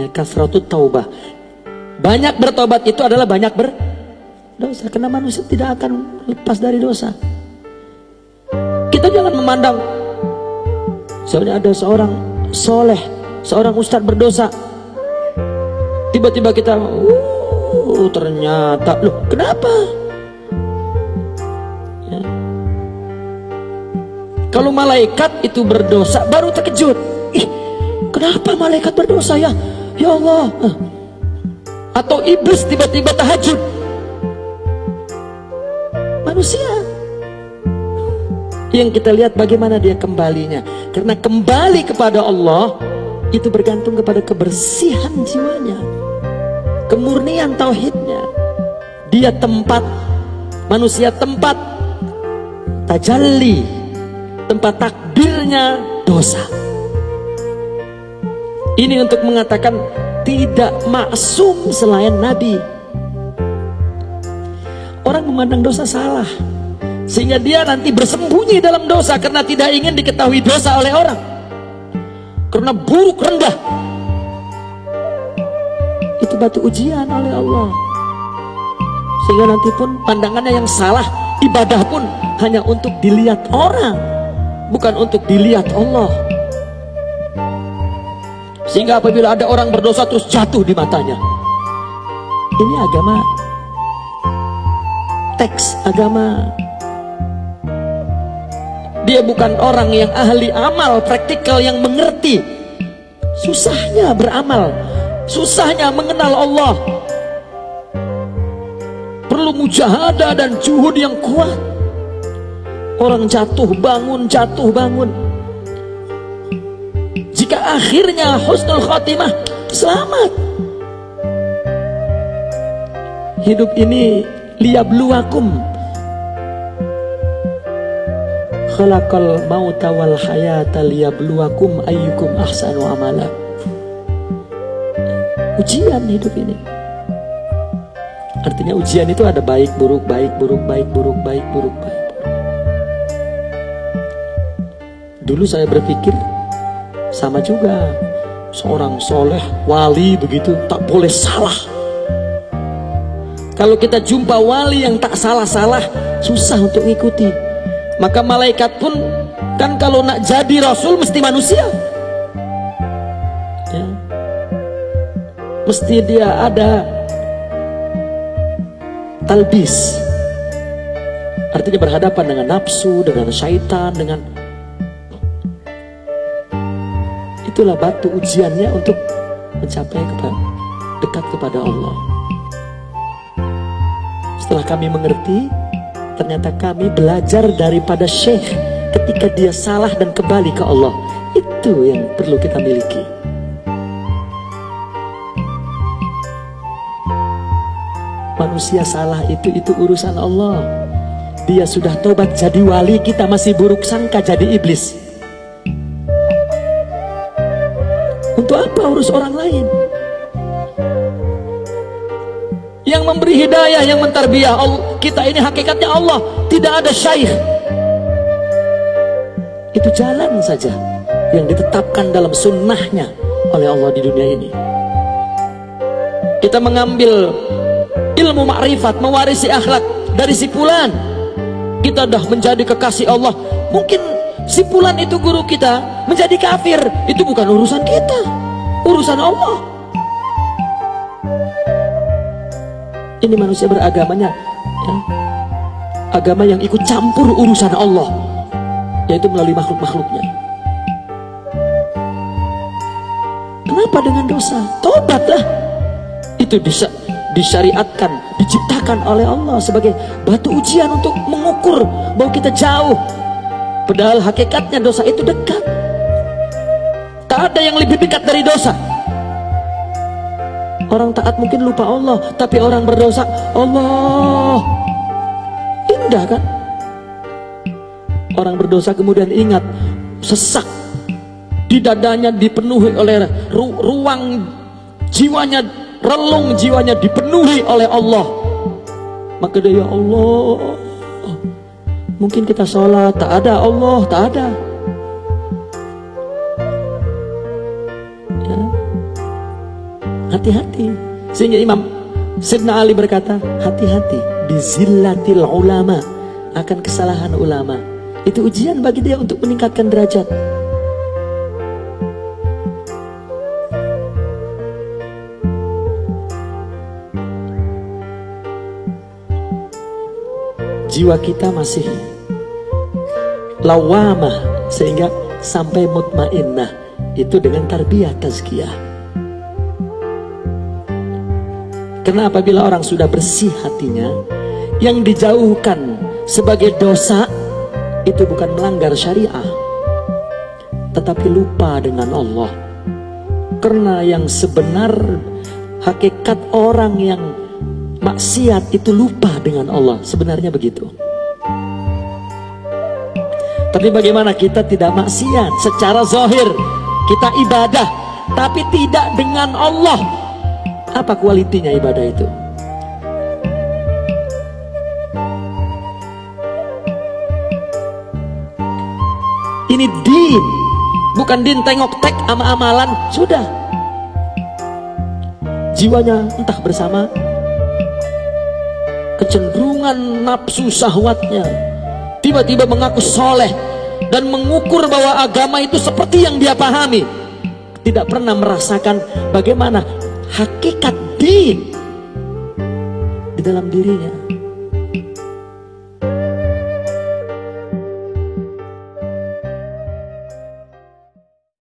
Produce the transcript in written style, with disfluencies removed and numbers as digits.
Ya, kasratut taubah. Banyak bertobat itu adalah banyak berdosa. Karena manusia tidak akan lepas dari dosa. Kita jangan memandang, soalnya ada seorang soleh, seorang ustadz berdosa, tiba-tiba kita, ternyata, loh kenapa? Ya. Kalau malaikat itu berdosa, baru terkejut. Ih, kenapa malaikat berdosa ya? Ya Allah. Atau iblis tiba-tiba tahajud. Manusia. Yang kita lihat bagaimana dia kembalinya. Karena kembali kepada Allah itu bergantung kepada kebersihan jiwanya, kemurnian tauhidnya. Dia tempat, manusia tempat tajalli, tempat takdirnya dosa. Ini untuk mengatakan tidak maksum selain Nabi. Orang memandang dosa salah, sehingga dia nanti bersembunyi dalam dosa karena tidak ingin diketahui dosa oleh orang. Karena buruk rendah. Itu batu ujian oleh Allah. Sehingga nanti pun pandangannya yang salah, ibadah pun hanya untuk dilihat orang, bukan untuk dilihat Allah. Sehingga apabila ada orang berdosa terus jatuh di matanya. Ini agama teks, agama. Dia bukan orang yang ahli amal, praktikal, yang mengerti susahnya beramal, susahnya mengenal Allah. Perlu mujahadah dan juhud yang kuat. Orang jatuh bangun, jatuh bangun. Jika akhirnya husnul khatimah, selamat. Hidup ini liyabluwakum, khalaqal mauta wal hayata liyabluwakum ayyukum ahsanu amala. Ujian hidup ini. Artinya ujian itu ada baik buruk, baik buruk, baik buruk, baik buruk, baik buruk. Dulu saya berpikir sama juga, seorang soleh, wali begitu tak boleh salah. Kalau kita jumpa wali yang tak salah-salah, susah untuk ngikuti. Maka malaikat pun kan kalau nak jadi rasul mesti manusia ya. Mesti dia ada talbis, artinya berhadapan dengan nafsu, dengan syaitan, dengan itulah batu ujiannya untuk mencapai dekat kepada Allah. Setelah kami mengerti, ternyata kami belajar daripada syekh ketika dia salah dan kembali ke Allah. Itu yang perlu kita miliki. Manusia salah itu urusan Allah. Dia sudah tobat jadi wali, kita masih buruk sangka jadi iblis. Untuk apa urus orang lain? Yang memberi hidayah, yang mentarbiyah kita ini hakikatnya Allah. Tidak ada syaikh. Itu jalan saja yang ditetapkan dalam sunnahnya oleh Allah di dunia ini. Kita mengambil ilmu ma'rifat, mewarisi akhlak dari si fulan, kita dah menjadi kekasih Allah. Mungkin si fulan itu guru kita menjadi kafir, itu bukan urusan kita, urusan Allah. Ini manusia beragamanya ya, agama yang ikut campur urusan Allah, yaitu melalui makhluk-makhluknya. Kenapa dengan dosa? Tobatlah. Itu disyariatkan, diciptakan oleh Allah sebagai batu ujian untuk mengukur bahwa kita jauh. Padahal hakikatnya dosa itu dekat. Tak ada yang lebih dekat dari dosa. Orang taat mungkin lupa Allah, tapi orang berdosa, Allah. Indah kan? Orang berdosa kemudian ingat, sesak di dadanya dipenuhi oleh ruang jiwanya, relung jiwanya dipenuhi oleh Allah. Maka dia, ya Allah, mungkin kita sholat tak ada Allah, tak ada ya. hati-hati. Sehingga Imam Sayyidina Ali berkata, hati-hati bizillatil ulama, akan kesalahan ulama. Itu ujian bagi dia untuk meningkatkan derajat. Jiwa kita masih lawamah sehingga sampai mutmainnah, itu dengan tarbiyah tazkiyah. Karena apabila orang sudah bersih hatinya, yang dijauhkan sebagai dosa itu bukan melanggar syariah, tetapi lupa dengan Allah. Karena yang sebenar hakikat orang yang maksiat itu lupa dengan Allah, sebenarnya begitu. Tapi bagaimana kita tidak maksiat secara zahir, kita ibadah tapi tidak dengan Allah? Apa kualitinya ibadah itu? Ini din, bukan din tengok-tek sama amalan. Sudah, jiwanya entah bersama kecenderungan nafsu syahwatnya, tiba-tiba mengaku soleh dan mengukur bahwa agama itu seperti yang dia pahami, tidak pernah merasakan bagaimana hakikat din di dalam dirinya.